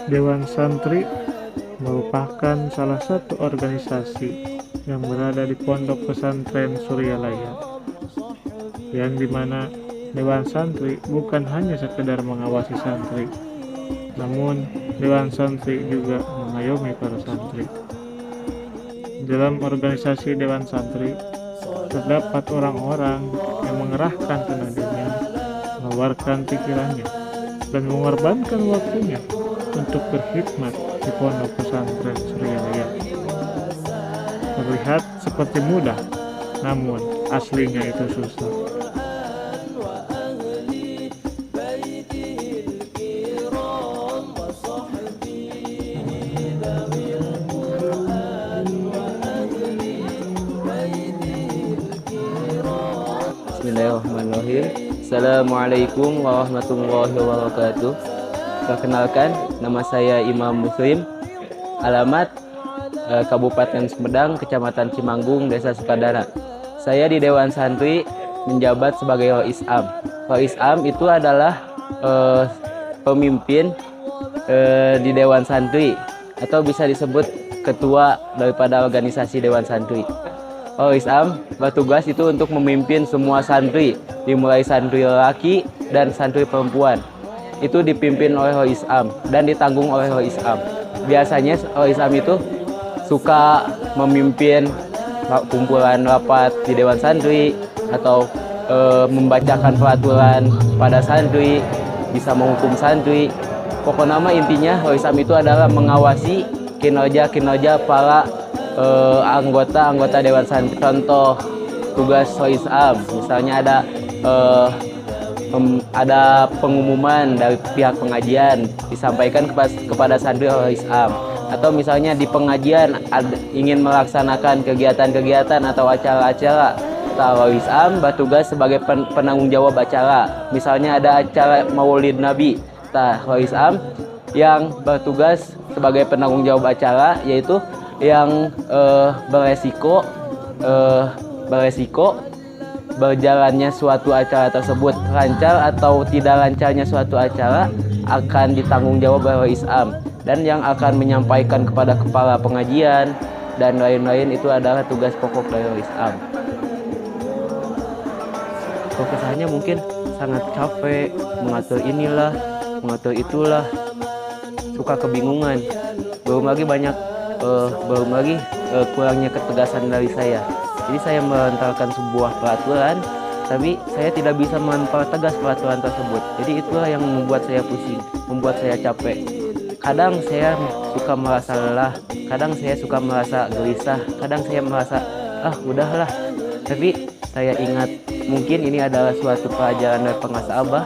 Dewan Santri merupakan salah satu organisasi yang berada di Pondok Pesantren Suryalaya, yang dimana Dewan Santri bukan hanya sekedar mengawasi santri, namun Dewan Santri juga mengayomi para santri. Dalam organisasi Dewan Santri terdapat orang-orang yang mengerahkan tenaganya, mengeluarkan pikirannya, dan mengorbankan waktunya untuk berkhidmat di Pondok Pesantren Suryalaya. Terlihat seperti mudah, namun aslinya itu susah. Bismillahirrahmanirrahim. Assalamualaikum warahmatullahi wabarakatuh. Perkenalkan, nama saya Imam Muslim. Alamat Kabupaten Sumedang, Kecamatan Cimanggung, Desa Sukadana. Saya di Dewan Santri menjabat sebagai Rois Am. Rois Am itu adalah pemimpin di Dewan Santri, atau bisa disebut ketua daripada organisasi Dewan Santri. Rois Am bertugas itu untuk memimpin semua santri, dimulai santri lelaki dan santri perempuan. Itu dipimpin oleh Rois Am dan ditanggung oleh Rois Am. Biasanya Rois Am itu suka memimpin kumpulan rapat di Dewan Santri, atau membacakan peraturan pada santri, bisa menghukum santri. Pokoknya intinya Rois Am itu adalah mengawasi kinerja para anggota Dewan Santri. Contoh tugas Rois Am, misalnya ada pengumuman dari pihak pengajian disampaikan kepada santri Rois Am, atau misalnya di pengajian ingin melaksanakan kegiatan-kegiatan atau acara-acara, Rois Am bertugas sebagai penanggung jawab acara. Misalnya ada acara Maulid Nabi, Rois Am yang bertugas sebagai penanggung jawab acara, yaitu yang beresiko berjalannya suatu acara tersebut, lancar atau tidak lancarnya suatu acara akan ditanggung jawab oleh Rois Am, dan yang akan menyampaikan kepada kepala pengajian dan lain-lain itu adalah tugas pokok dari Rois Am. Kesannya mungkin sangat capek mengatur inilah, mengatur itulah, suka kebingungan. Belum lagi kurangnya ketegasan dari saya. Jadi saya melontarkan sebuah peraturan, tapi saya tidak bisa mempertegas peraturan tersebut. Jadi itulah yang membuat saya pusing, membuat saya capek. Kadang saya suka merasa lelah, kadang saya suka merasa gelisah, kadang saya merasa udahlah. Tapi saya ingat mungkin ini adalah suatu pelajaran dari penguasa Abah.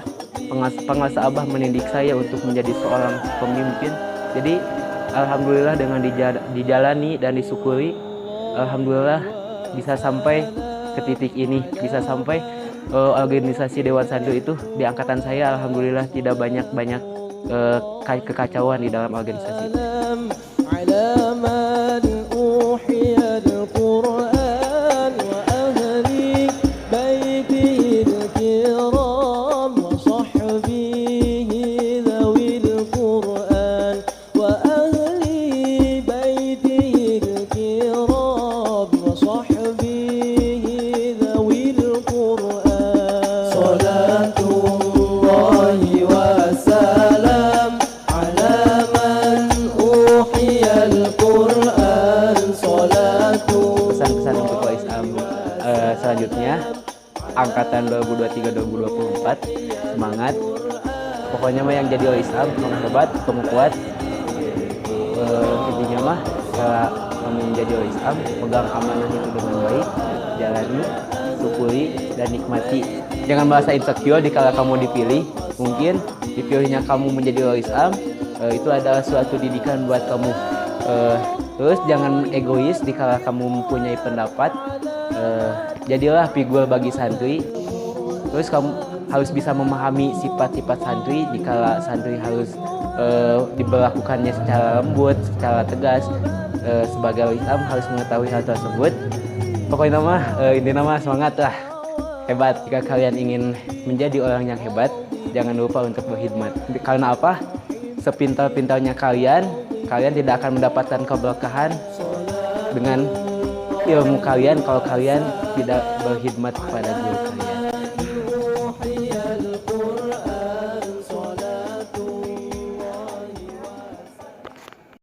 Penguasa Abah mendidik saya untuk menjadi seorang pemimpin. Jadi alhamdulillah dengan dijalani dan disyukuri, alhamdulillah bisa sampai ke titik ini, bisa sampai organisasi Dewan Santri itu di angkatan saya alhamdulillah tidak banyak kekacauan di dalam organisasi. Selanjutnya angkatan 2023-2024 semangat, pokoknya mah yang jadi Rois Am kamu hebat, kamu kuat. Intinya mah kalau kamu menjadi Rois Am, pegang amanah itu dengan baik, jalani, syukuri dan nikmati. Jangan merasa insecure dikala kamu dipilih. Mungkin dipilihnya kamu menjadi Rois Am itu adalah suatu didikan buat kamu. Terus jangan egois dikala kamu mempunyai pendapat. Jadilah figur bagi santri. Terus kamu harus bisa memahami sifat-sifat santri dikala santri harus diberlakukannya secara lembut, secara tegas. Sebagai Rois Am harus mengetahui hal tersebut. Pokoknya intinya semangat lah, hebat. Jika kalian ingin menjadi orang yang hebat, jangan lupa untuk berkhidmat. Karena apa? sepintar-pintarnya kalian tidak akan mendapatkan keberkahan dengan ilmu kalian kalau kalian tidak berkhidmat kepada guru kalian.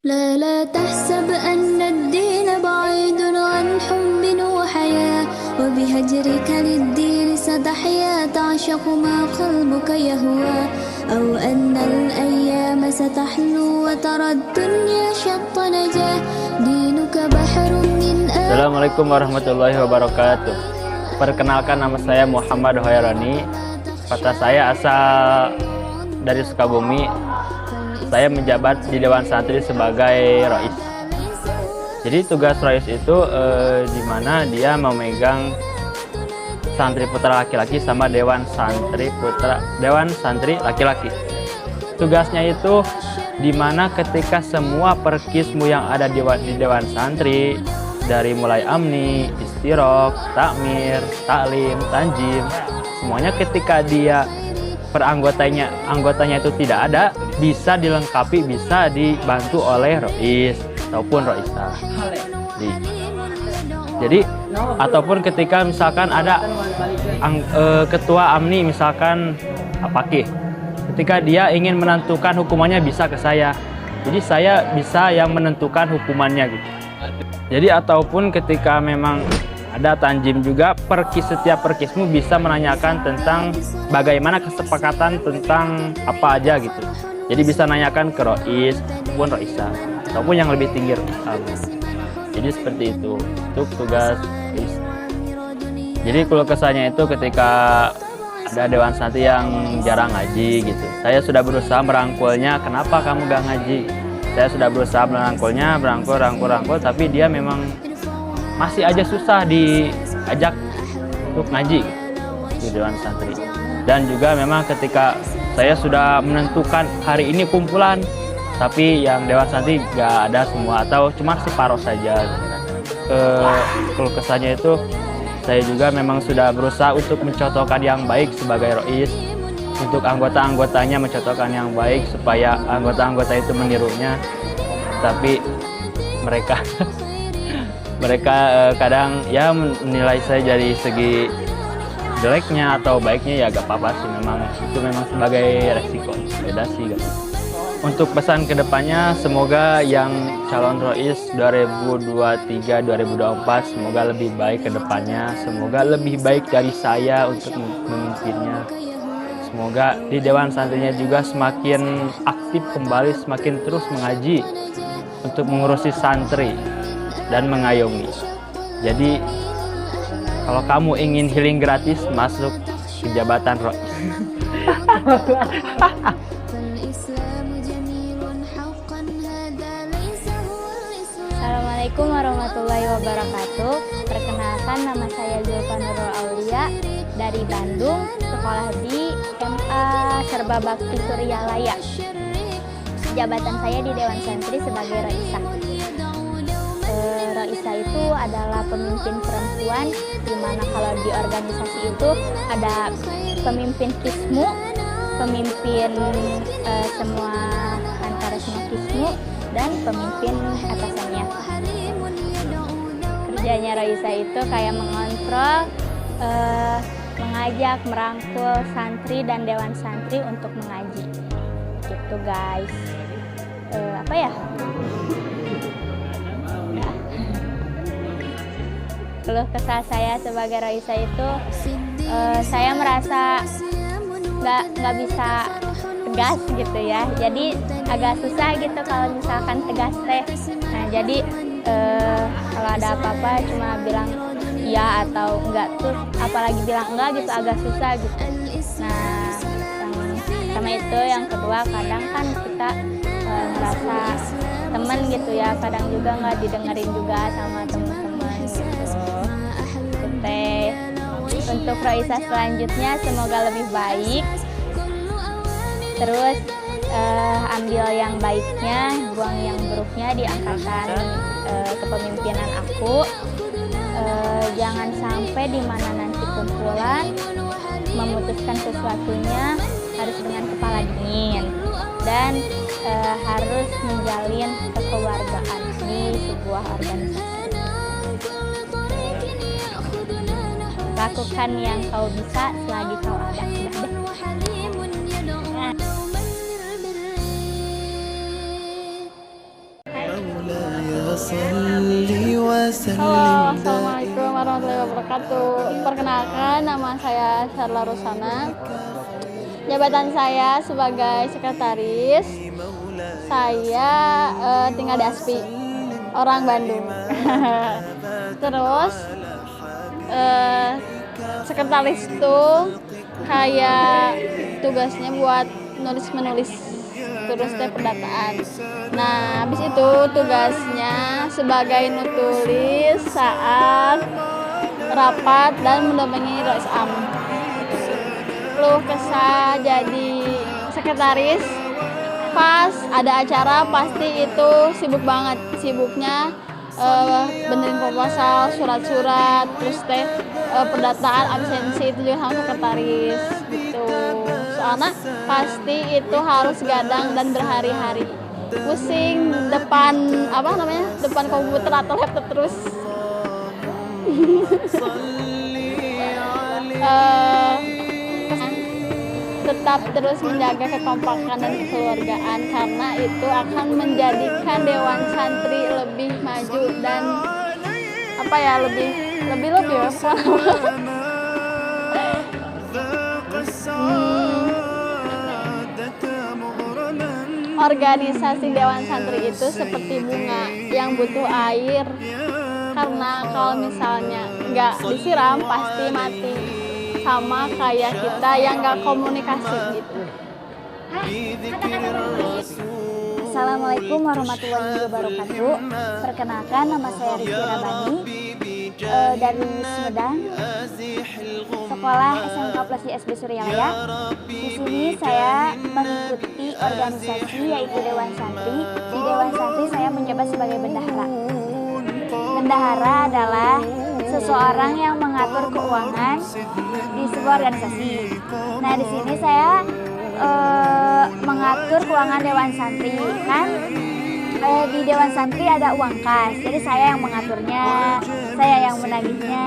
لا لا تحسب أن الدين بعيد عن حب وحياة وبهجرك للدين ستحيا تعشق ما قلبك يهوى أو أن الأيام ستحلو وترى الدنيا شط نجاة دينك بحر من Assalamualaikum warahmatullahi wabarakatuh. Perkenalkan, nama saya Muhammad Hoyroni. Kata saya asal dari Sukabumi. Saya menjabat di Dewan Santri sebagai Rois. Jadi tugas Rois itu di mana dia memegang santri putra laki-laki sama Dewan Santri laki-laki. Tugasnya itu di mana ketika semua perkismu yang ada di Dewan Santri, dari mulai amni, istirok, takmir, taklim, tanjim, semuanya ketika dia anggotanya itu tidak ada, bisa dilengkapi, bisa dibantu oleh Rois ataupun Roisah. Jadi ataupun ketika misalkan ada ketua amni, misalkan Pakih, ketika dia ingin menentukan hukumannya bisa ke saya. Jadi saya bisa yang menentukan hukumannya gitu. Jadi ataupun ketika memang ada tanjim juga, setiap perkismu bisa menanyakan tentang bagaimana kesepakatan tentang apa aja gitu. Jadi bisa nanyakan ke Rois ataupun Roisah ataupun yang lebih tinggi. Jadi seperti itu untuk tugas Rois. Jadi keluh kesahnya itu ketika ada Dewan Santri yang jarang ngaji gitu. Saya sudah berusaha merangkulnya, kenapa kamu gak ngaji? Saya sudah berusaha merangkulnya, rangkul, tapi dia memang masih aja susah diajak untuk ngaji di Dewan Santri. Dan juga memang ketika saya sudah menentukan hari ini kumpulan, tapi yang Dewan Santri gak ada semua atau cuma separuh saja. Keluh kesahnya itu saya juga memang sudah berusaha untuk mencontohkan yang baik sebagai Rois, untuk anggota-anggotanya mencontohkan yang baik supaya anggota-anggota itu menirunya, tapi mereka kadang ya menilai saya dari segi jeleknya atau baiknya, ya gak apa-apa sih, itu memang sebagai resiko, beda sih gak. Untuk pesan kedepannya, semoga yang calon Rois 2023-2024 semoga lebih baik kedepannya, semoga lebih baik dari saya untuk memimpinnya. Semoga di Dewan Santrinya juga semakin aktif kembali, semakin terus mengaji untuk mengurusi santri dan mengayomi. Jadi kalau kamu ingin healing gratis, masuk ke jabatan Rois. Assalamualaikum warahmatullahi wabarakatuh. Perkenalkan, nama saya Zulfanurul Aulia dari Bandung, sekolah di MA Serba Bakti Suryalaya. Jabatan saya di Dewan Santri sebagai Roisah. Roisah itu adalah pemimpin perempuan, di mana kalau di organisasi itu ada pemimpin kismu, pemimpin semua antara semua kismu, dan pemimpin atasannya. Kerjanya Roisah itu kayak mengontrol, mengajak, merangkul santri dan Dewan Santri untuk mengaji. Gitu guys. Apa ya? Keluh kesah saya sebagai Roisah itu, saya merasa nggak bisa tegas gitu ya. Jadi agak susah gitu kalau misalkan tegas teh. Nah jadi kalau ada apa-apa cuma bilang iya atau enggak tuh, apalagi bilang enggak gitu agak susah gitu. Nah sama itu yang kedua, kadang kan kita merasa temen gitu ya, kadang juga nggak didengerin juga sama teman-teman gitu. Untuk Roisah selanjutnya semoga lebih baik, terus ambil yang baiknya, buang yang buruknya di angkatan kepemimpinan aku. Jangan sampai di mana nanti kumpulan memutuskan sesuatunya harus dengan kepala dingin. dan harus menjalin kekeluargaan di sebuah organisasi. Lakukan yang kau bisa selagi kau ada. Halo, assalamualaikum warahmatullahi wabarakatuh. Perkenalkan, nama saya Sharla Rosana. Jabatan saya sebagai sekretaris. Saya tinggal di Aspi, orang Bandung. Terus sekretaris itu kayak tugasnya buat nulis-menulis terus pendataan. Nah, habis itu tugasnya sebagai nutulis saat rapat dan mendampingi Rois Am. Keluh kesah jadi sekretaris pas ada acara pasti itu sibuk banget, sibuknya benerin proposal, surat-surat, terus pendataan, absensi itu juga sama sekretaris gitu. Soalnya pasti itu harus gadang dan berhari-hari. Pusing depan depan komputer atau laptop terus. Tetap terus menjaga kekompakan dan kekeluargaan karena itu akan menjadikan Dewan Santri lebih maju dan lebih ya. Organisasi Dewan Santri itu seperti bunga yang butuh air, karena kalau misalnya nggak disiram pasti mati, sama kayak kita yang nggak komunikasi gitu. Assalamualaikum warahmatullahi wabarakatuh. Perkenalkan, nama saya Rizky Rabani dari Sumedang, sekolah SMK Plus ISB Suryalaya. Di sini saya mengikuti organisasi yaitu Dewan Santri. Di Dewan Santri saya menjabat sebagai bendahara. Bendahara adalah seseorang yang mengatur keuangan di sebuah organisasi. Nah, di sini saya mengatur keuangan Dewan Santri. Kan di Dewan Santri ada uang kas, jadi saya yang mengaturnya, saya yang menagihnya.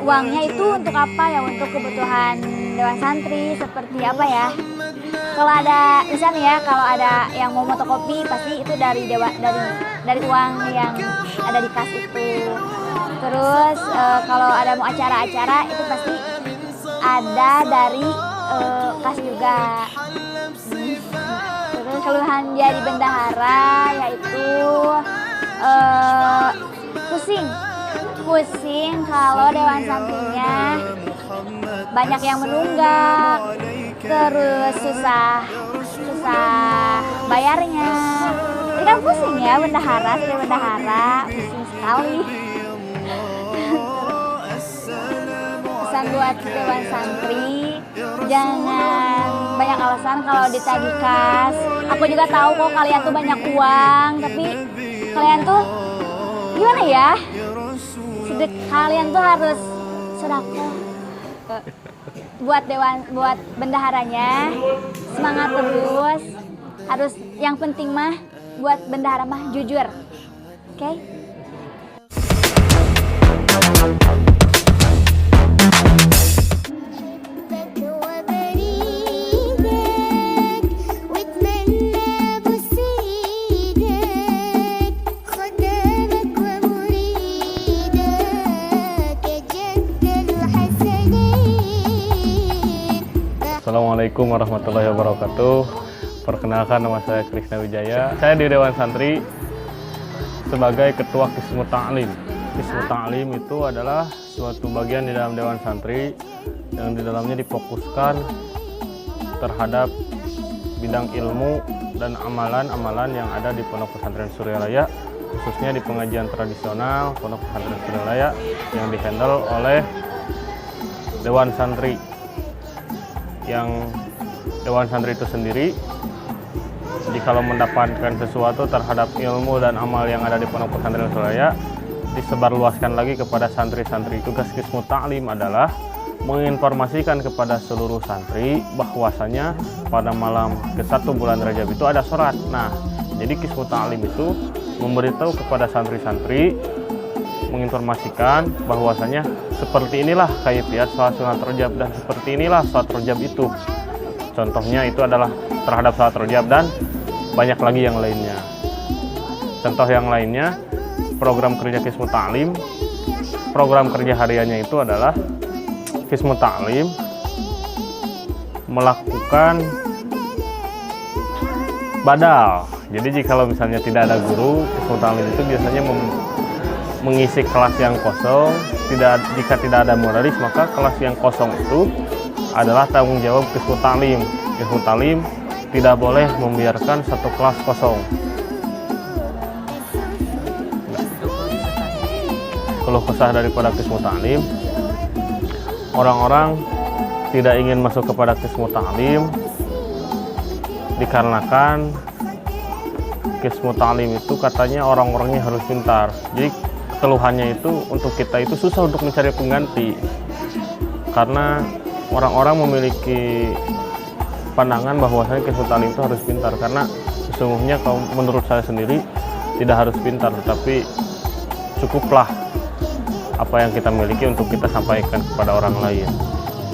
Uangnya itu untuk apa ya? Untuk kebutuhan Dewan Santri seperti apa ya? Kalau ada misalnya ya, kalau ada yang mau fotokopi pasti itu dari uang yang ada di kas itu. Terus kalau ada mau acara-acara itu pasti ada dari kas juga. Terus keluhan jadi bendahara yaitu pusing kalau Dewan Santrinya banyak yang menunggak, terus susah bayarnya. Jadi kan pusing ya bendahara, sebagai bendahara pusing sekali. Pesan buat Dewan Santri, jangan banyak alasan kalau ditagih kas. Aku juga tahu kok kalian tuh banyak uang, tapi kalian tuh gimana ya? Kalian tuh harus sedekah buat bendaharanya. Semangat terus. Harus, yang penting mah buat bendahara mah jujur. Oke? Assalamualaikum warahmatullahi wabarakatuh. Perkenalkan, nama saya Krisna Wijaya. Saya di Dewan Santri sebagai Ketua Qismu Ta'lim. Qismu Ta'lim itu adalah suatu bagian di dalam Dewan Santri yang di dalamnya difokuskan terhadap bidang ilmu dan amalan-amalan yang ada di Pondok Pesantren Suryalaya, khususnya di pengajian tradisional Pondok Pesantren Suryalaya yang dihandle oleh Dewan Santri. Yang Dewan Santri itu sendiri, jikalau mendapatkan sesuatu terhadap ilmu dan amal yang ada di Pondok Pesantren Suryalaya, disebarluaskan lagi kepada santri-santri. Tugas Qismu Ta'lim adalah menginformasikan kepada seluruh santri bahwasanya pada malam ke-1 bulan Rajab itu ada sholat. Nah, jadi Qismu Ta'lim itu memberitahu kepada santri-santri, menginformasikan bahwasanya seperti inilah kaifiat sholat sunat Rajab dan seperti inilah sholat Rajab itu. Contohnya itu adalah terhadap sholat Rajab dan banyak lagi yang lainnya. Contoh yang lainnya, program kerja Qismu Ta'lim, program kerja hariannya itu adalah Qismu Ta'lim melakukan badal. Jadi jika misalnya tidak ada guru, Qismu Ta'lim itu biasanya mengisi kelas yang kosong. Jika tidak ada mudaris, maka kelas yang kosong itu adalah tanggung jawab Qismu Ta'lim. Qismu Ta'lim tidak boleh membiarkan satu kelas kosong. Keluh kesah daripada Qismu Ta'lim, orang-orang tidak ingin masuk kepada Qismu Ta'lim dikarenakan Qismu Ta'lim itu katanya orang-orangnya harus pintar. Jadi keluhannya itu untuk kita itu susah untuk mencari pengganti, karena orang-orang memiliki pandangan bahwasanya Qismu Ta'lim itu harus pintar, karena sesungguhnya kalau menurut saya sendiri tidak harus pintar, tetapi cukuplah apa yang kita miliki untuk kita sampaikan kepada orang lain.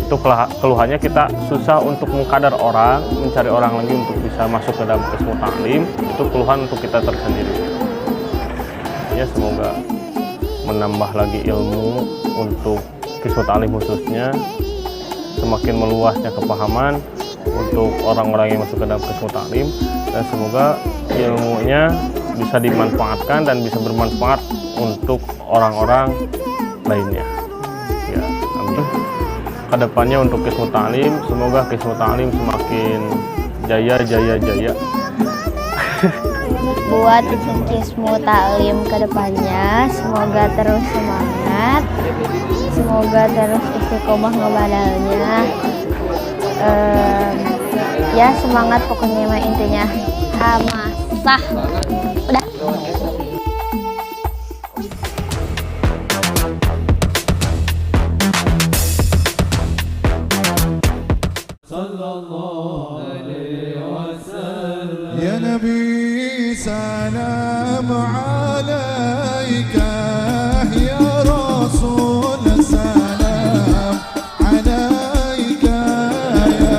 Itu keluhannya, kita susah untuk mengkadar orang, mencari orang lagi untuk bisa masuk ke dalam Qismu Ta'lim. Itu keluhan untuk kita tersendiri. Ya, semoga menambah lagi ilmu untuk Qismu Ta'lim khususnya, semakin meluasnya kepahaman untuk orang-orang yang masuk ke dalam Qismu Ta'lim, dan semoga ilmunya bisa dimanfaatkan dan bisa bermanfaat untuk orang-orang lainnya. Ya, amin. Kedepannya untuk Qismu Ta'lim, semoga Qismu Ta'lim semakin jaya. Buat Qismu Ta'lim kedepannya, semoga terus semangat, semoga terus istiqomah ngebadalnya. Ya, semangat pokoknya mah intinya. Hamasah. Udah. Ya Nabi salam alaika, ya Rasul salam alaika, ya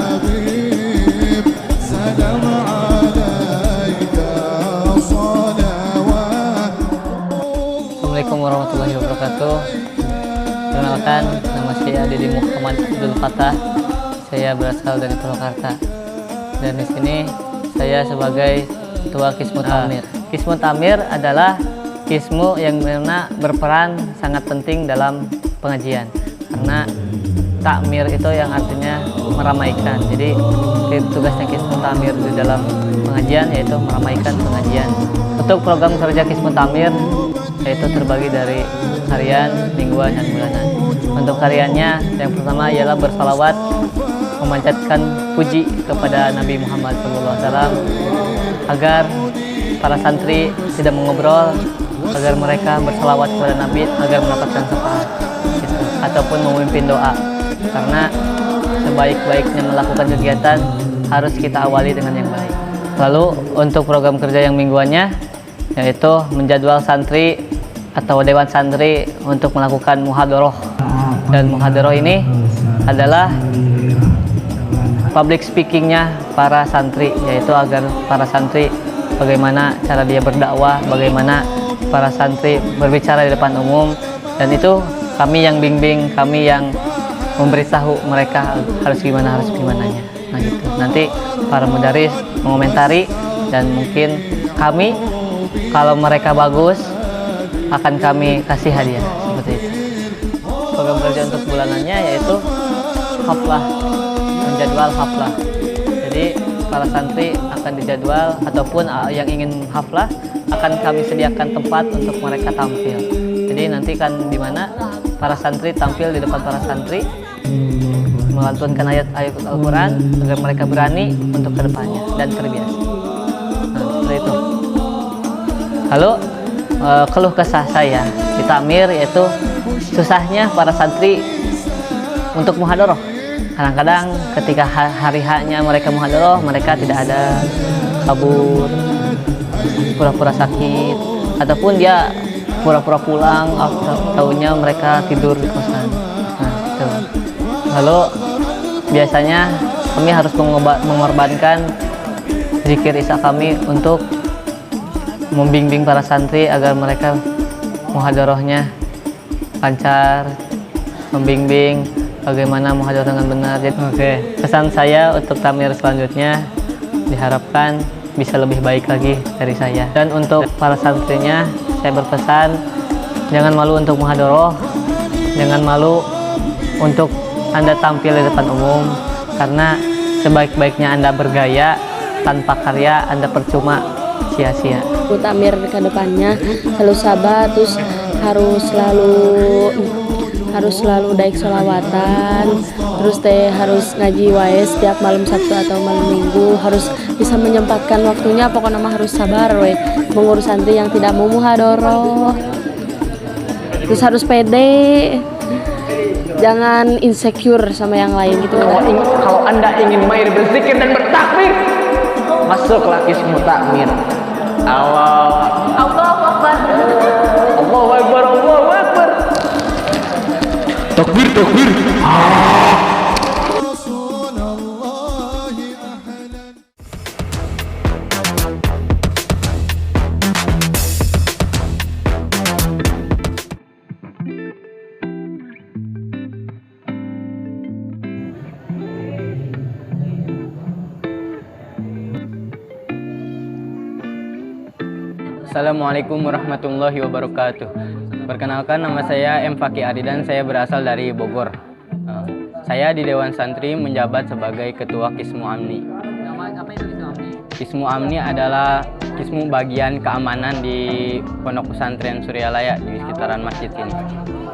Habib salam alaika, salawat. Assalamualaikum warahmatullahi wabarakatuh. Perkenalkan, nama saya Didi Muhammad Abdul Fattah. Saya berasal dari Purwakarta. Dan di sini saya sebagai Ketua Qismu Ta'mir. Qismu Ta'mir adalah qismu yang berperan sangat penting dalam pengajian. Karena takmir itu yang artinya meramaikan. Jadi tugasnya Qismu Ta'mir di dalam pengajian yaitu meramaikan pengajian. Untuk program kerja Qismu Ta'mir yaitu terbagi dari harian, mingguan, dan bulanan. Untuk hariannya yang pertama ialah bersalawat, memanjatkan puji kepada Nabi Muhammad SAW agar para santri tidak mengobrol, agar mereka bersalawat kepada Nabi agar mendapatkan syafaat, gitu. Ataupun memimpin doa, karena sebaik-baiknya melakukan kegiatan harus kita awali dengan yang baik. Lalu untuk program kerja yang mingguannya yaitu menjadwal santri atau dewan santri untuk melakukan muhadharah, dan muhadharah ini adalah public speakingnya para santri, yaitu agar para santri bagaimana cara dia berdakwah, bagaimana para santri berbicara di depan umum, dan itu kami yang bimbing, kami yang memberitahu mereka harus gimananya. Nah gitu. Nanti para mudaris mengomentari, dan mungkin kami kalau mereka bagus akan kami kasih hadiah seperti itu. Program kerja untuk bulanannya yaitu haflah, menjadwal haflah. Jadi para santri akan dijadwal, ataupun yang ingin haflah akan kami sediakan tempat untuk mereka tampil. Jadi nanti kan di mana para santri tampil di depan para santri melantunkan ayat-ayat Al-Quran agar mereka berani untuk kedepannya dan terbiasa. Nah, seperti itu. Lalu keluh kesah saya di takmir yaitu susahnya para santri untuk muhadharah. Kadang-kadang ketika hari haknya mereka muhadharah, mereka tidak ada, kabur, pura-pura sakit, ataupun dia pura-pura pulang, tahunya mereka tidur di kosan. Nah, itu. Lalu biasanya kami harus mengorbankan zikir isya kami untuk membimbing para santri agar mereka muhadharahnya lancar, membimbing bagaimana muhadharah dengan benar. Jadi, pesan saya untuk takmir selanjutnya diharapkan bisa lebih baik lagi dari saya. Dan untuk para santrinya, saya berpesan jangan malu untuk muhadharah, jangan malu untuk Anda tampil di depan umum, karena sebaik-baiknya Anda bergaya, tanpa karya Anda percuma, sia-sia. Takmir ke depannya selalu sabar, terus harus selalu daik sholawatan, terus harus ngaji wae setiap malam Sabtu atau malam Minggu, harus bisa menyempatkan waktunya, pokoknya mah harus sabar we mengurus santri yang tidak mau muhadharah. Terus harus pede, jangan insecure sama yang lain gitu. Kalau Anda ingin mahir berzikir dan bertakbir, masuklah Qismu Takmir. Allahu Akbar. Allahu Akbar. Allahu Akbar. Takbir, takbir. Assalamualaikum warahmatullahi wabarakatuh. Perkenalkan, nama saya M. Fakih Aridan, saya berasal dari Bogor. Saya di Dewan Santri menjabat sebagai Ketua Qismu Amni. Qismu Amni adalah Qismu bagian keamanan di Pondok Pesantren Suryalaya di sekitaran masjid ini.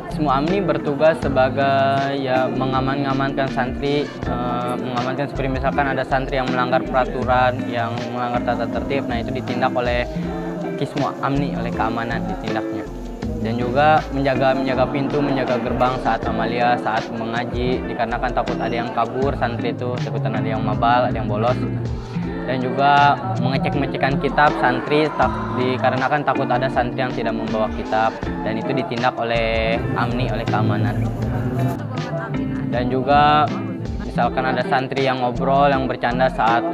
Qismu Amni bertugas sebagai mengamankan santri, mengamankan seperti misalkan ada santri yang melanggar peraturan, yang melanggar tata tertib, nah itu ditindak oleh Qismu Amni, oleh keamanan ditindaknya. Dan juga menjaga pintu, menjaga gerbang saat amalia, saat mengaji, dikarenakan takut ada yang kabur santri itu, takutan ada yang mabal, ada yang bolos. Dan juga mengecek-ngecekan kitab santri, dikarenakan takut ada santri yang tidak membawa kitab, dan itu ditindak oleh Amni, oleh keamanan. Dan juga misalkan ada santri yang ngobrol, yang bercanda saat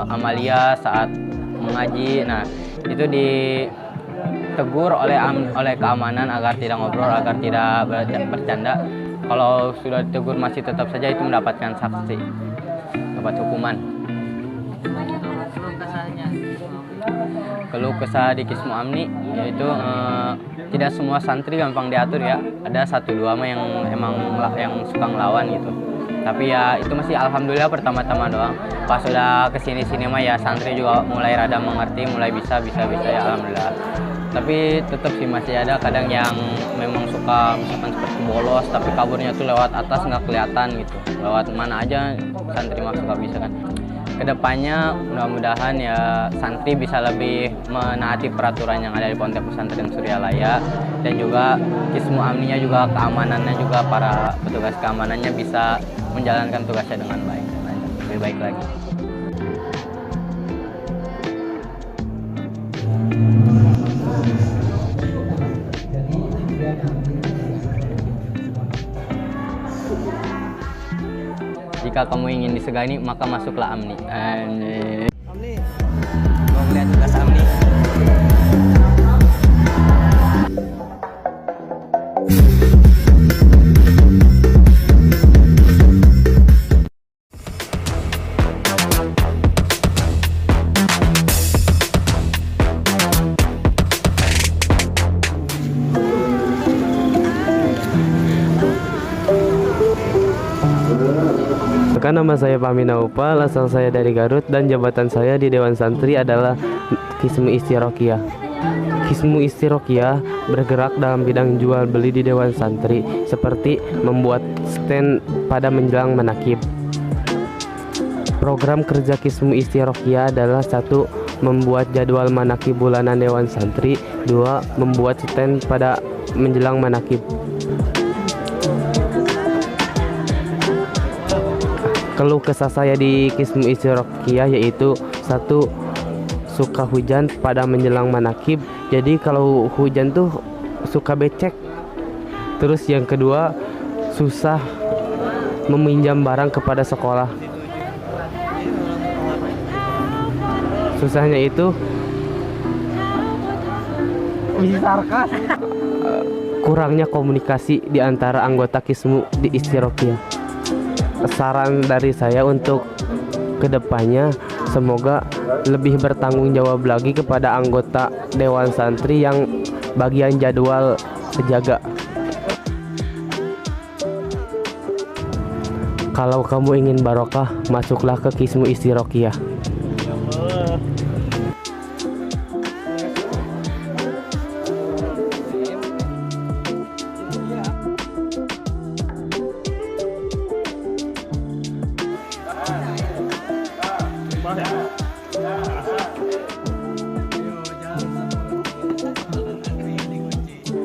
amalia, saat mengaji, nah itu ditegur oleh keamanan agar tidak ngobrol, agar tidak bercanda. Kalau sudah ditegur masih tetap saja, itu mendapatkan sanksi, dapat hukuman. Keluh kesah di Qismu Amni yaitu tidak semua santri gampang diatur ya. Ada 1-2 mah yang suka ngelawan gitu. Tapi ya itu masih alhamdulillah pertama-tama doang. Pas udah kesini-sini mah ya santri juga mulai rada mengerti, mulai bisa ya alhamdulillah. Tapi tetap sih masih ada kadang yang memang suka misalkan seperti bolos tapi kaburnya tuh lewat atas nggak kelihatan gitu. Lewat mana aja santri mah suka bisa kan. Kedepannya mudah-mudahan ya santri bisa lebih menaati peraturan yang ada di Pondok Pesantren Suryalaya, dan juga Qismu Amninya juga keamanannya juga para petugas keamanannya bisa menjalankan tugasnya dengan baik dan lancar, lebih baik lagi. Jika kamu ingin disegani, maka masuklah Amni. Amni, mau melihat tugas Amni? Nama saya Fahmi Naufal, asal saya dari Garut, dan jabatan saya di Dewan Santri adalah Qismu Istirokiyah. Qismu Istirokiyah bergerak dalam bidang jual beli di Dewan Santri, seperti membuat stand pada menjelang manakib. Program kerja Qismu Istirokiyah adalah 1. Membuat jadwal manakib bulanan Dewan Santri. 2. Membuat stand pada menjelang manakib. keluh kesah saya di Qismu Istiroqiyah yaitu satu, suka hujan pada menjelang manakib. Jadi kalau hujan tuh suka becek. Terus yang kedua, susah meminjam barang kepada sekolah. Susahnya itu kurangnya komunikasi di antara anggota Qismu di Istiroqiyah. Saran dari saya untuk kedepannya, semoga lebih bertanggung jawab lagi kepada anggota Dewan Santri yang bagian jadwal penjaga. Kalau kamu ingin barokah, masuklah ke Qismu Istiroqiyah.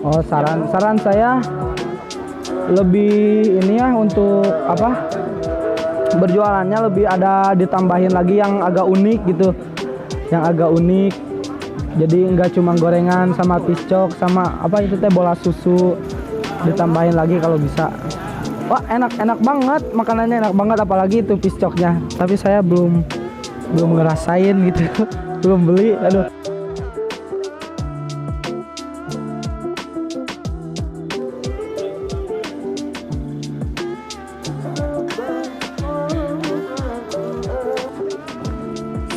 Oh, saran saya lebih ini ya, untuk apa, berjualannya lebih ada ditambahin lagi yang agak unik gitu, yang agak unik. Jadi nggak cuma gorengan sama piscok sama apa itu teh bola susu, ditambahin lagi kalau bisa. Wah, enak banget makanannya, enak banget apalagi itu piscoknya. Tapi saya belum ngerasain gitu, belum beli. Aduh.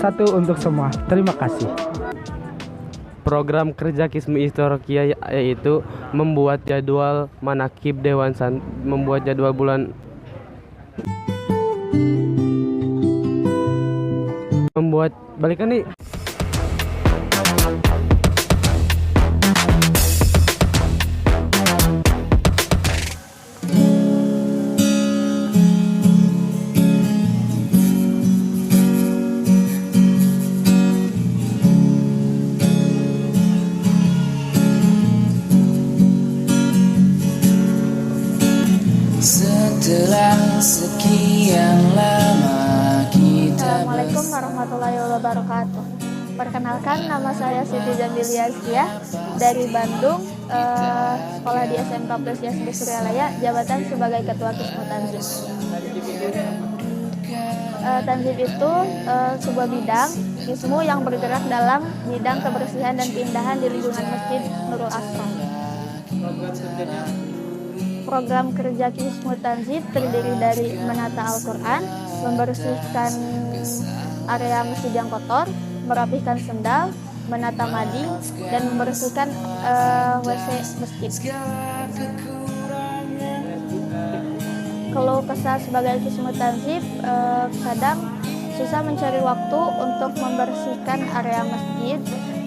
Satu untuk semua. Terima kasih. Program kerja Qismu Istiroqiyah yaitu membuat jadwal manakib Dewan Santri, membuat jadwal bulan, membuat balikan nih. Setelah sekian lama kita Assalamualaikum warahmatullahi wabarakatuh. Perkenalkan, nama saya Siti Jambilia Azkiah dari Bandung, sekolah di SMK Plus SD Suryalaya, jabatan sebagai Ketua Qismu Tanzib. Tanzib itu sebuah bidang Qismu yang bergerak dalam bidang kebersihan dan keindahan di lingkungan Masjid Nurul Asram. Program kerja Qismu Tanzib terdiri dari menata Al-Quran, membersihkan area masjid yang kotor, merapikan sendal, menata mading, dan membersihkan WC masjid. Kalau kesah sebagai Qismu Tanzib, kadang susah mencari waktu untuk membersihkan area masjid.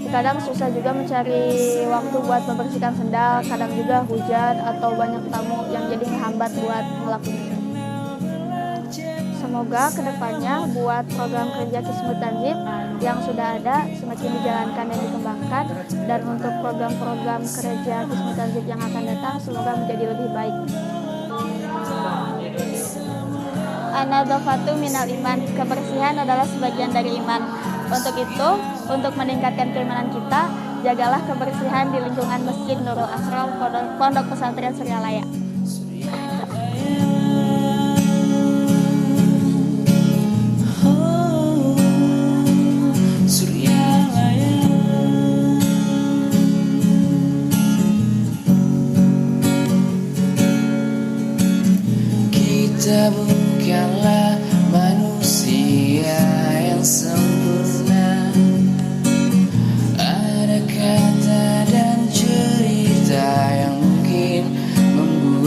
Kadang susah juga mencari waktu buat membersihkan sendal, kadang juga hujan atau banyak tamu yang jadi menghambat buat ngelakuin itu. Semoga kedepannya buat program kerja Qismu Tanzib yang sudah ada semakin dijalankan dan dikembangkan, dan untuk program-program kerja Qismu Tanzib yang akan datang semoga menjadi lebih baik. An-nadhafatu minal iman, kebersihan adalah sebagian dari iman. Untuk itu, untuk meningkatkan keimanan kita, jagalah kebersihan di lingkungan Masjid Nurul Asram, Pondok Pesantren Suryalaya. Kita bukanlah manusia yang sempurna. Ada kata dan cerita yang mungkin membuat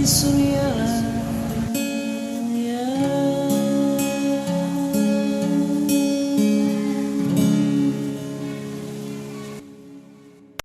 surya